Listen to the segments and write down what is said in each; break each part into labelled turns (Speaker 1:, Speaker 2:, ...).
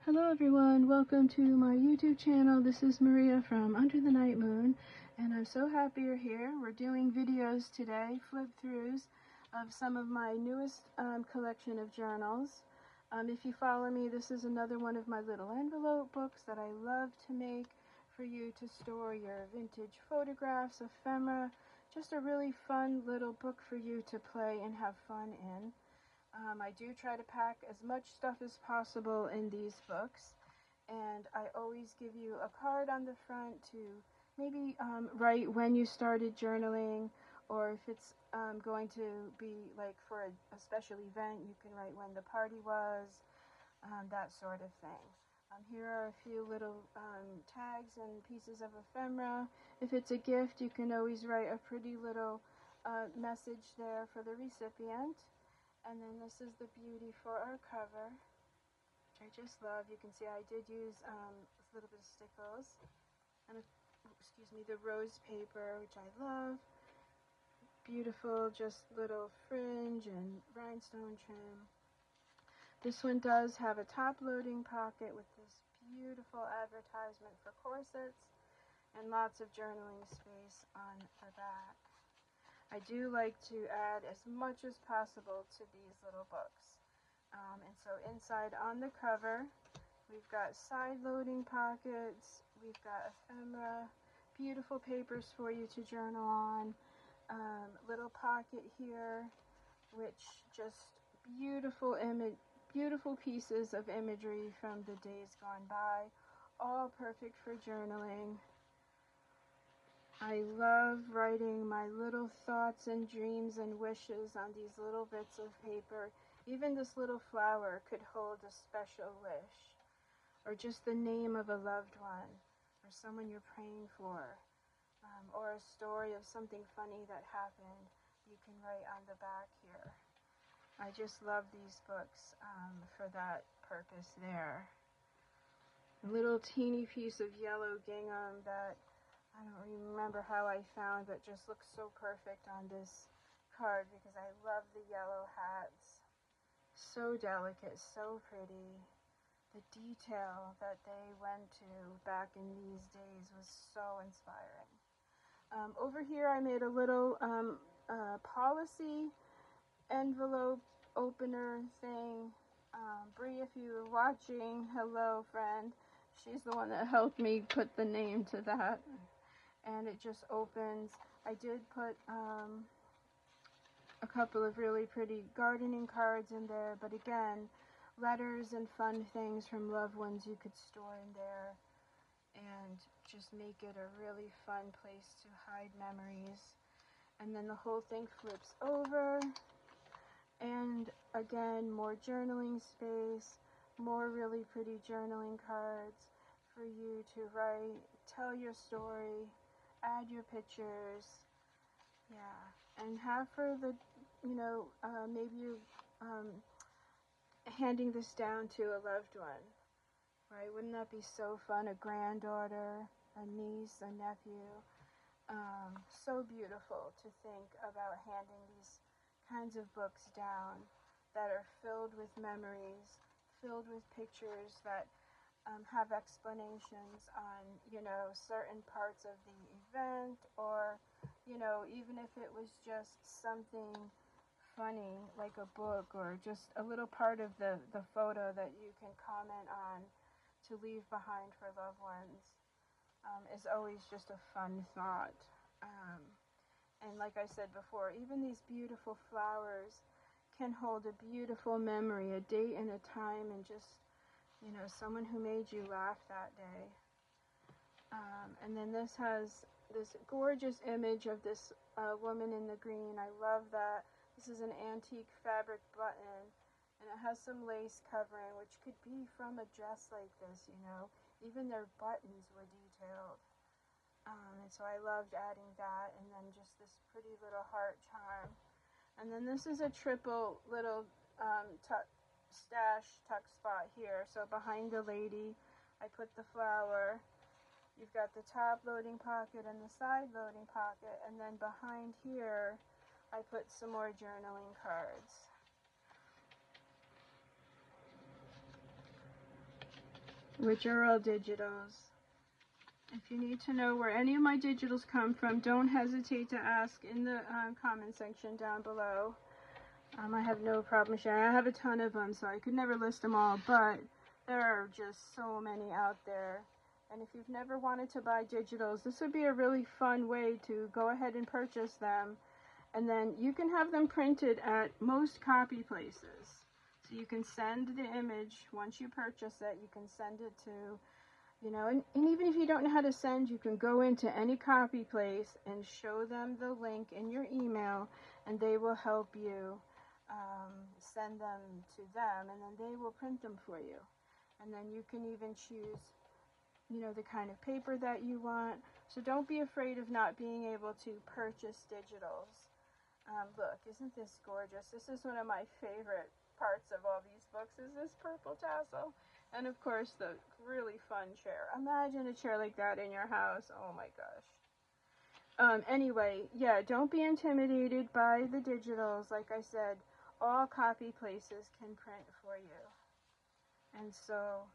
Speaker 1: Hello everyone, welcome to my YouTube channel. This is Maria from Under the Night Moon, and I'm so happy you're here. We're doing videos today, flip-throughs of some of my newest collection of journals. If you follow me, this is another one of my little envelope books that I love to make for you to store your vintage photographs, ephemera, just a really fun little book for you to play and have fun in. I do try to pack as much stuff as possible in these books, and I always give you a card on the front to maybe write when you started journaling, or if it's going to be like for a special event, you can write when the party was, that sort of thing. Here are a few little tags and pieces of ephemera. If it's a gift, you can always write a pretty little message there for the recipient. And then this is the beauty for our cover, which I just love. You can see I did use a little bit of stickles, and the rose paper, which I love. Beautiful, just little fringe and rhinestone trim. This one does have a top loading pocket with this beautiful advertisement for corsets and lots of journaling space on the back. I do like to add as much as possible to these little books. And so inside on the cover, we've got side loading pockets, we've got ephemera, beautiful papers for you to journal on, little pocket here, which just beautiful pieces of imagery from the days gone by, all perfect for journaling. I love writing my little thoughts and dreams and wishes on these little bits of paper. Even this little flower could hold a special wish, or just the name of a loved one, or someone you're praying for, or a story of something funny that happened. You can write on the back here. I just love these books for that purpose there. A little teeny piece of yellow gingham that I don't remember how I found, but just looks so perfect on this card because I love the yellow hats. So delicate, so pretty. The detail that they went to back in these days was so inspiring. Over here I made a little policy envelope opener thing. Bree, if you were watching, hello friend. She's the one that helped me put the name to that. And it just opens. I did put a couple of really pretty gardening cards in there, but again, letters and fun things from loved ones you could store in there and just make it a really fun place to hide memories. And then the whole thing flips over, and again, more journaling space, more really pretty journaling cards for you to write, tell your story, add your pictures, yeah, and have for the, maybe you handing this down to a loved one, right? Wouldn't that be so fun? A granddaughter, a niece, a nephew. So beautiful to think about handing these kinds of books down that are filled with memories, filled with pictures that have explanations on, certain parts of the event, or, even if it was just something funny, like a book, or just a little part of the photo that you can comment on to leave behind for loved ones, is always just a fun thought. And like I said before, even these beautiful flowers can hold a beautiful memory, a date and a time, and just someone who made you laugh that day. And then this has this gorgeous image of this woman in the green. I love that. This is an antique fabric button, and it has some lace covering, which could be from a dress like this, Even their buttons were detailed. And so I loved adding that, and then just this pretty little heart charm. And then this is a triple little tuck spot here. So behind the lady, I put the flower. You've got the top loading pocket and the side loading pocket, and then behind here, I put some more journaling cards. which are all digitals. If you need to know where any of my digitals come from, don't hesitate to ask in the comment section down below. I have no problem sharing. I have a ton of them, so I could never list them all, but there are just so many out there. And if you've never wanted to buy digitals, this would be a really fun way to go ahead and purchase them. And then you can have them printed at most copy places. So you can send the image, once you purchase it, you can send it to, you know, and even if you don't know how to send, you can go into any copy place and show them the link in your email, and they will help you send them to them, and then they will print them for you. And then you can even choose, you know, the kind of paper that you want. So don't be afraid of not being able to purchase digitals. Look, isn't this gorgeous? This is one of my favorite parts of all these books, is this purple tassel. And of course the really fun chair. Imagine a chair like that in your house. Oh my gosh. Anyway, yeah, don't be intimidated by the digitals. Like I said, all copy places can print for you. And so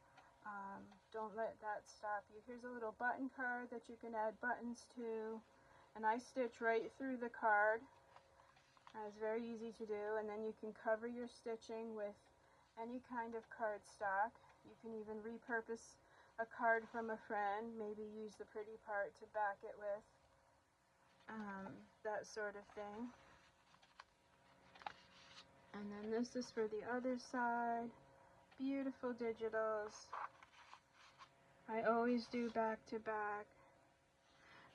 Speaker 1: don't let that stop you. Here's a little button card that you can add buttons to. And I stitch right through the card. It's very easy to do. And then you can cover your stitching with any kind of cardstock. You can even repurpose a card from a friend, maybe use the pretty part to back it with, that sort of thing. And then this is for the other side. Beautiful digitals. I always do back to back.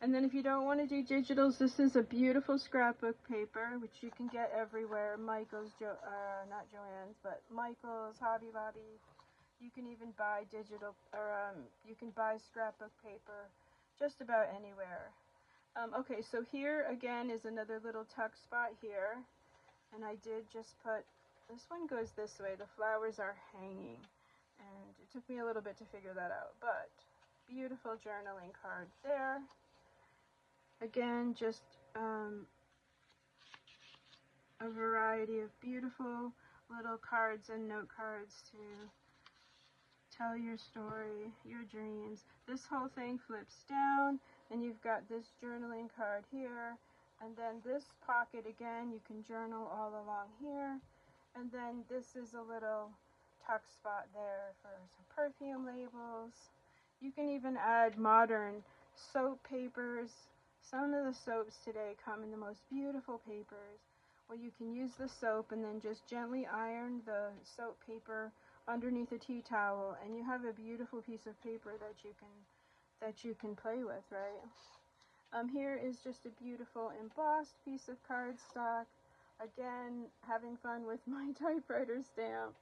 Speaker 1: And then if you don't want to do digitals, this is a beautiful scrapbook paper, which you can get everywhere. Michael's, not Joann's, but Michael's, Hobby Lobby. You can even buy digital, or you can buy scrapbook paper just about anywhere. Okay, so here again is another little tuck spot here. And I did just put, this one goes this way, the flowers are hanging. And it took me a little bit to figure that out, but beautiful journaling card there. Again, just a variety of beautiful little cards and note cards to tell your story, your dreams. This whole thing flips down, and you've got this journaling card here. And then this pocket again, you can journal all along here. And then this is a little tuck spot there for some perfume labels. You can even add modern soap papers. Some of the soaps today come in the most beautiful papers, where you can use the soap and then just gently iron the soap paper underneath a tea towel, and you have a beautiful piece of paper that you can play with, right? Here is just a beautiful embossed piece of cardstock. Again, having fun with my typewriter stamp.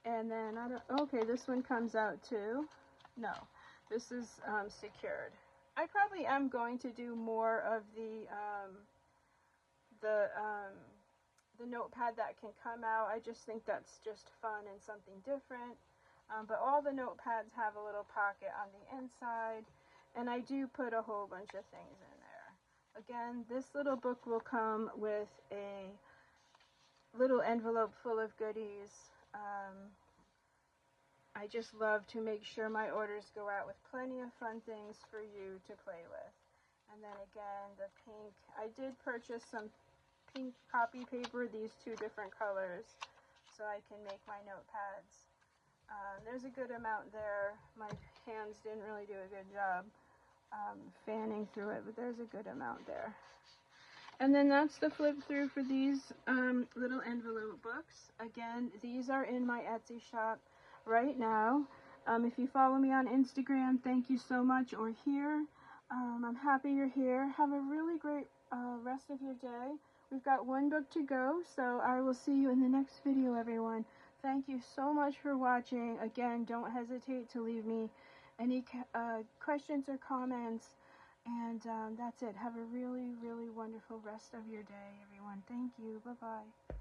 Speaker 1: And then, okay, this one comes out too. No, this is secured. I probably am going to do more of the notepad that can come out. I just think that's just fun and something different. But all the notepads have a little pocket on the inside. And I do put a whole bunch of things in there. Again, this little book will come with a little envelope full of goodies. I just love to make sure my orders go out with plenty of fun things for you to play with. And then again, the pink. I did purchase some pink copy paper, these two different colors, so I can make my notepads. There's a good amount there. My hands didn't really do a good job fanning through it, but there's a good amount there. And then that's the flip through for these little envelope books. Again, these are in my Etsy shop right now. If you follow me on Instagram, thank you so much, or here. I'm happy you're here. Have a really great rest of your day. We've got one book to go, so I will see you in the next video, everyone. Thank you so much for watching. Again, don't hesitate to leave me any questions or comments. And that's it. Have a really, really wonderful rest of your day, everyone. Thank you. Bye-bye.